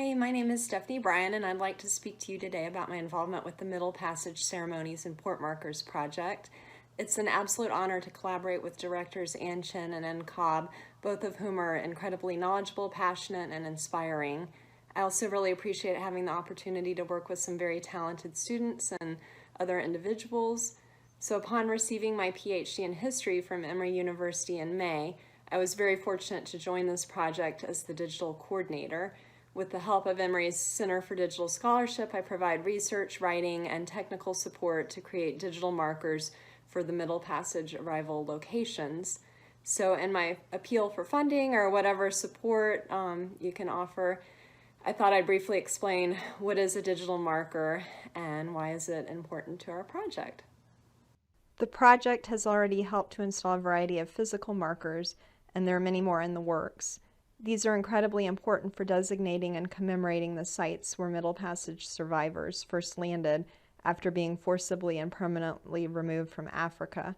Hi, my name is Stephanie Bryan, and I'd like to speak to you today about my involvement with the Middle Passage Ceremonies and Port Markers project. It's an absolute honor to collaborate with directors Ann Chin and Ann Cobb, both of whom are incredibly knowledgeable, passionate, and inspiring. I also really appreciate having the opportunity to work with some very talented students and other individuals. So upon receiving my PhD in history from Emory University in May, I was very fortunate to join this project as the digital coordinator. With the help of Emory's Center for Digital Scholarship, I provide research, writing, and technical support to create digital markers for the Middle Passage arrival locations. So in my appeal for funding or whatever support you can offer, I thought I'd briefly explain what is a digital marker and why is it important to our project. The project has already helped to install a variety of physical markers, and there are many more in the works. These are incredibly important for designating and commemorating the sites where Middle Passage survivors first landed after being forcibly and permanently removed from Africa.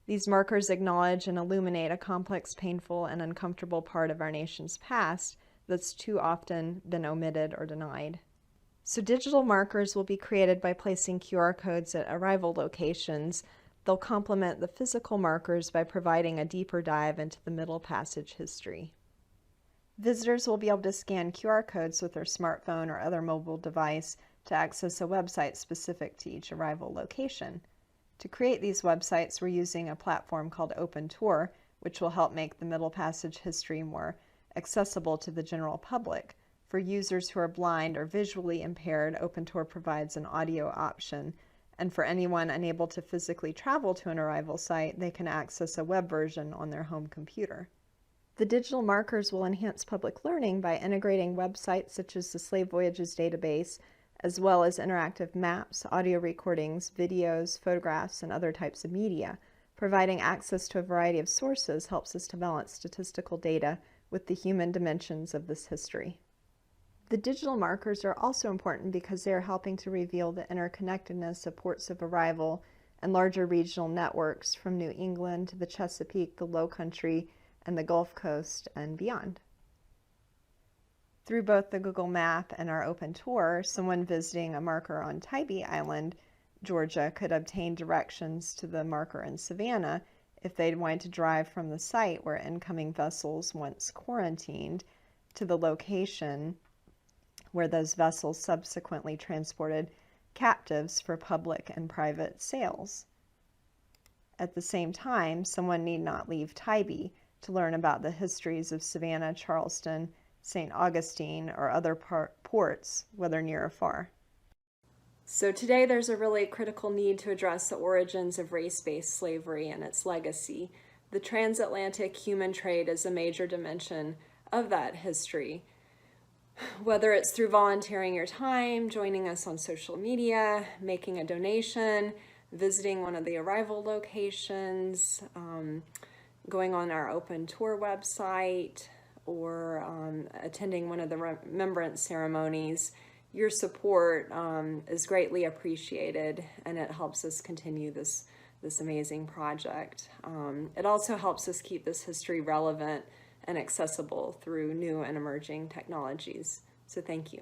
These markers acknowledge and illuminate a complex, painful, and uncomfortable part of our nation's past that's too often been omitted or denied. So digital markers will be created by placing QR codes at arrival locations. They'll complement the physical markers by providing a deeper dive into the Middle Passage history. Visitors will be able to scan QR codes with their smartphone or other mobile device to access a website specific to each arrival location. To create these websites, we're using a platform called Open Tour, which will help make the Middle Passage history more accessible to the general public. For users who are blind or visually impaired, Open Tour provides an audio option, and for anyone unable to physically travel to an arrival site, they can access a web version on their home computer. The digital markers will enhance public learning by integrating websites such as the Slave Voyages database, as well as interactive maps, audio recordings, videos, photographs, and other types of media. Providing access to a variety of sources helps us to balance statistical data with the human dimensions of this history. The digital markers are also important because they are helping to reveal the interconnectedness of ports of arrival and larger regional networks from New England to the Chesapeake, the Low Country, and the Gulf Coast and beyond. Through both the Google Map and our Open Tour, someone visiting a marker on Tybee Island, Georgia, could obtain directions to the marker in Savannah if they'd wanted to drive from the site where incoming vessels once quarantined to the location where those vessels subsequently transported captives for public and private sales. At the same time, someone need not leave Tybee to learn about the histories of Savannah, Charleston, St. Augustine, or other ports, whether near or far. So today there's a really critical need to address the origins of race-based slavery and its legacy. The transatlantic human trade is a major dimension of that history. Whether it's through volunteering your time, joining us on social media, making a donation, visiting one of the arrival locations, going on our Open Tour website, or attending one of the remembrance ceremonies, your support is greatly appreciated, and it helps us continue this amazing project. It also helps us keep this history relevant and accessible through new and emerging technologies. So thank you.